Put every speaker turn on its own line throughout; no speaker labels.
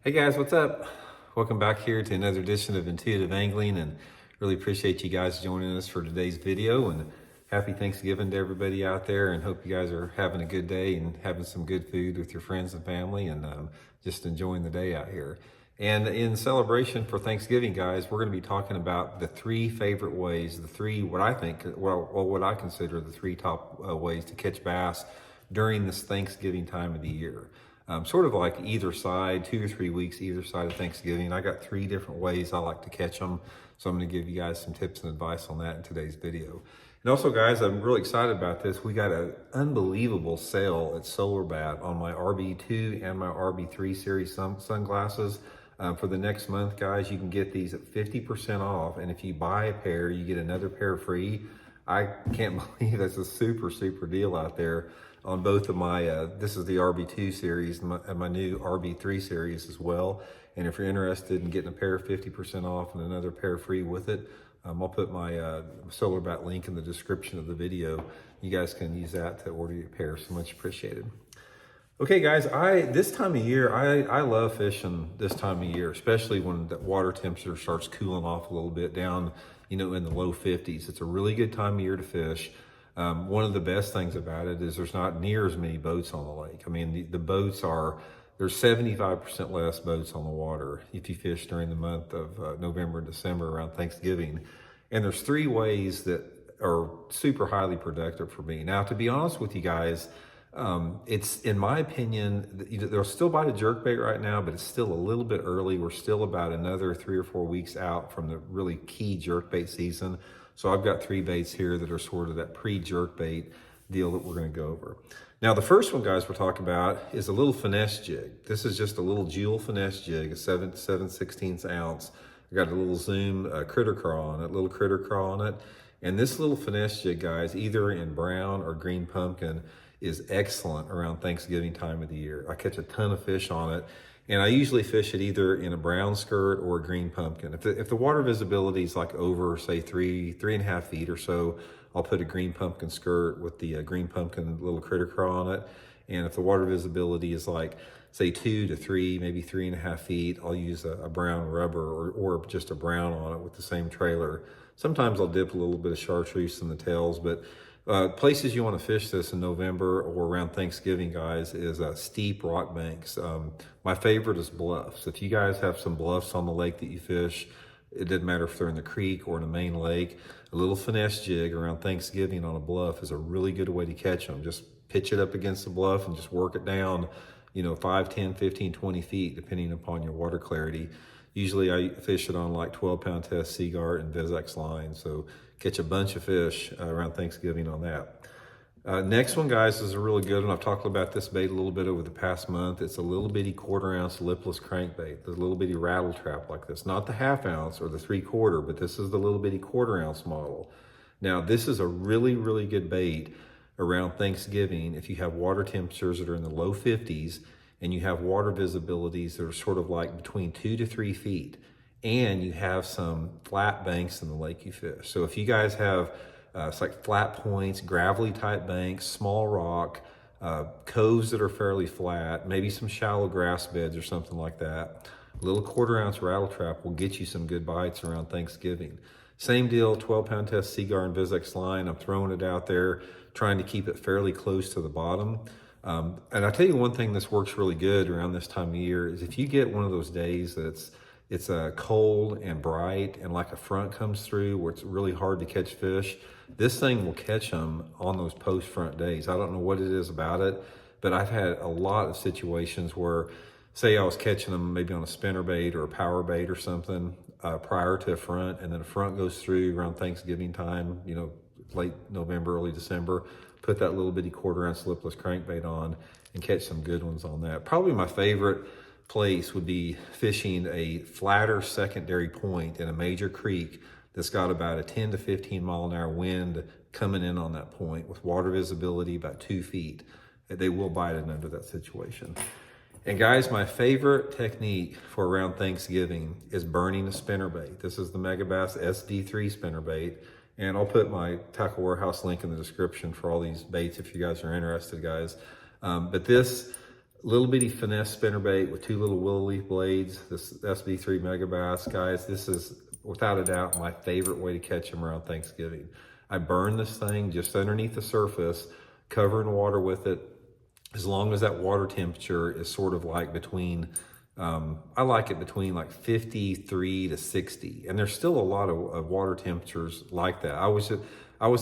Hey guys, what's up? Welcome back here to another edition of Intuitive Angling, and really appreciate you guys joining us for today's video. And happy Thanksgiving to everybody out there, and hope you guys are having a good day and having some good food with your friends and family, and just enjoying the day out here. And in celebration for Thanksgiving, guys, we're going to be talking about the three favorite ways, the three what I consider the three top ways to catch bass during this Thanksgiving time of the year. Sort of like either side, 2 or 3 weeks either side of Thanksgiving. I got three different ways I like to catch them. So I'm going to give you guys some tips and advice on that in today's video. And also, guys, I'm really excited about this. We got an unbelievable sale at SolarBat on my RB2 and my RB3 series sunglasses. For the next month, guys, you can get these at 50% off. And if you buy a pair, you get another pair free. I can't believe that's a super deal out there on both of my, this is the RB2 series and my new RB3 series as well. And if you're interested in getting a pair 50% off and another pair free with it, I'll put my SolarBat link in the description of the video. You guys can use that to order your pair, so much appreciated. Okay guys, this time of year, I love fishing this time of year, especially when the water temperature starts cooling off a little bit down, in the low 50s. It's a really good time of year to fish. One of the best things about it is there's not near as many boats on the lake. I mean, the boats there's 75% less boats on the water if you fish during the month of November and December around Thanksgiving. And there's three ways that are super highly productive for me. Now, to be honest with you guys, it's, in my opinion, they'll still bite a jerkbait right now, but it's still a little bit early. We're still about another 3 or 4 weeks out from the really key jerkbait season. So I've got three baits here that are sort of that pre-jerkbait deal that we're going to go over. Now, the first one, guys, we're talking about is a little finesse jig. This is just a little jewel finesse jig, a 7/16 ounce. I got a little Zoom critter craw on it, little critter craw on it. And this little finesse jig, guys, either in brown or green pumpkin, is excellent around Thanksgiving time of the year. I catch a ton of fish on it. And I usually fish it either in a brown skirt or a green pumpkin. If the water visibility is like over, say, 3.5 feet or so, I'll put a green pumpkin skirt with the green pumpkin little critter craw on it. And if the water visibility is like, say, 2 to 3, maybe 3.5 feet, I'll use a brown rubber or just a brown on it with the same trailer. Sometimes I'll dip a little bit of chartreuse in the tails, but places you want to fish this in November or around Thanksgiving, guys, is steep rock banks. My favorite is bluffs. If you guys have some bluffs on the lake that you fish, it doesn't matter if they're in the creek or in a main lake, a little finesse jig around Thanksgiving on a bluff is a really good way to catch them. Just pitch it up against the bluff and just work it down, 5, 10, 15, 20 feet, depending upon your water clarity. Usually I fish it on like 12-pound test Seaguar and Vizex line, so catch a bunch of fish around Thanksgiving on that. Next one, guys, is a really good one. I've talked about this bait a little bit over the past month. It's a little bitty 1/4 ounce lipless crankbait. The little bitty rattle trap like this. Not the 1/2 ounce or the 3/4, but this is the little bitty 1/4 ounce model. Now, this is a really good bait around Thanksgiving if you have water temperatures that are in the low 50s and you have water visibilities that are sort of like between 2 to 3 feet, and you have some flat banks in the lake you fish. So if you guys have it's like flat points, gravelly type banks, small rock, coves that are fairly flat, maybe some shallow grass beds or something like that, a little 1/4 ounce rattle trap will get you some good bites around Thanksgiving. Same deal, 12-pound test Seaguar and Vizex line. I'm throwing it out there, trying to keep it fairly close to the bottom. And I'll tell you one thing this works really good around this time of year is if you get one of those days that's it's cold and bright and like a front comes through where it's really hard to catch fish, this thing will catch them on those post front days. I don't know what it is about it, but I've had a lot of situations where, say I was catching them maybe on a spinnerbait or a power bait or something prior to a front, and then a front goes through around Thanksgiving time, late November, early December, put that little bitty 1/4 ounce lipless crankbait on and catch some good ones on that. Probably my favorite place would be fishing a flatter secondary point in a major creek that's got about a 10 to 15 mile an hour wind coming in on that point with water visibility about 2 feet. They will bite it under that situation. And guys, my favorite technique for around Thanksgiving is burning a spinnerbait. This is the Megabass SD3 spinnerbait. And I'll put my Tackle Warehouse link in the description for all these baits if you guys are interested, guys. But this little bitty finesse spinnerbait with 2 little willow leaf blades. This SB3 Megabass, guys, this is without a doubt my favorite way to catch them around Thanksgiving. I burn this thing just underneath the surface, cover in water with it, as long as that water temperature is sort of like between, I like it between like 53 to 60. And there's still a lot of water temperatures like that. I was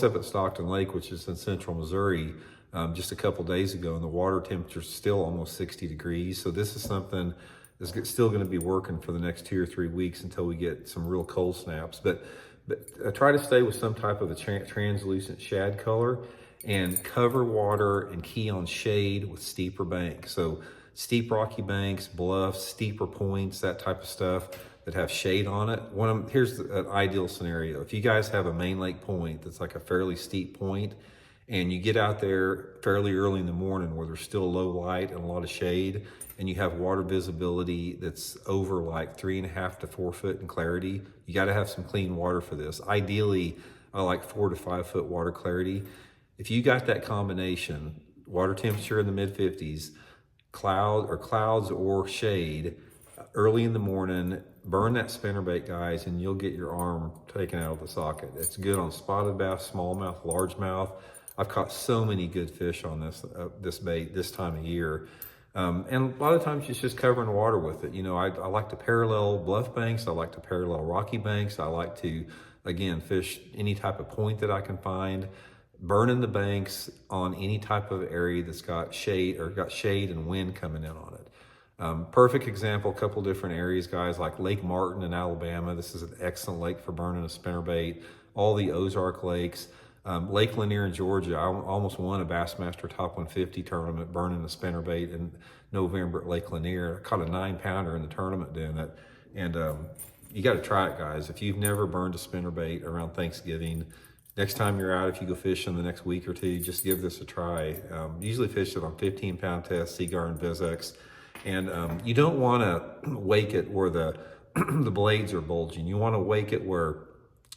up at Stockton Lake, which is in central Missouri, just a couple days ago, and the water temperature is still almost 60 degrees. So this is something that's still going to be working for the next 2 or 3 weeks until we get some real cold snaps. But I try to stay with some type of a translucent shad color and cover water and key on shade with steeper banks. So steep rocky banks, bluffs, steeper points, that type of stuff that have shade on it. Here's an ideal scenario. If you guys have a main lake point that's like a fairly steep point, and you get out there fairly early in the morning where there's still low light and a lot of shade, and you have water visibility that's over like 3.5 to 4 foot in clarity, you got to have some clean water for this. Ideally, I like 4 to 5 foot water clarity. If you got that combination, water temperature in the mid 50s, clouds or shade, early in the morning, burn that spinnerbait, guys, and you'll get your arm taken out of the socket. It's good on spotted bass, smallmouth, largemouth. I've caught so many good fish on this bait this time of year. And a lot of times it's just covering water with it. You know, I like to parallel bluff banks. I like to parallel rocky banks. I like to, again, fish any type of point that I can find. Burning the banks on any type of area that's got shade and wind coming in on it. Perfect example, a couple different areas, guys, like Lake Martin in Alabama. This is an excellent lake for burning a spinnerbait. All the Ozark lakes. Lake Lanier in Georgia, I almost won a Bassmaster Top 150 tournament burning a spinnerbait in November at Lake Lanier. I caught a 9-pounder in the tournament doing it. And you got to try it, guys. If you've never burned a spinnerbait around Thanksgiving, next time you're out, if you go fishing the next week or two, just give this a try. Usually fish it on 15-pound test, Seagar and Vizex. And you don't want to wake it where the blades are bulging. You want to wake it where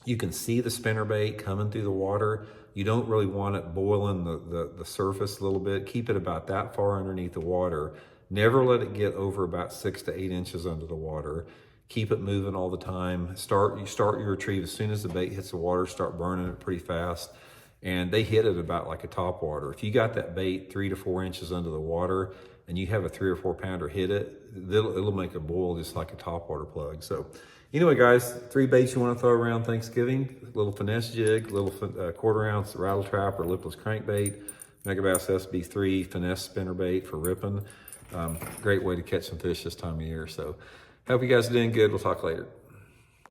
you can see the spinnerbait coming through the water. You don't really want it boiling the surface a little bit. Keep it about that far underneath the water. Never let it get over about 6 to 8 inches under the water. Keep it moving all the time. You start your retrieve as soon as the bait hits the water, start burning it pretty fast. And they hit it about like a topwater. If you got that bait 3 to 4 inches under the water and you have a 3 or 4 pounder hit it, it'll make it boil just like a topwater plug. So anyway, guys, 3 baits you want to throw around Thanksgiving: little finesse jig, little 1/4 ounce rattle trap or lipless crankbait, Megabass SB3 finesse spinnerbait for ripping. Great way to catch some fish this time of year. So hope you guys are doing good. We'll talk later.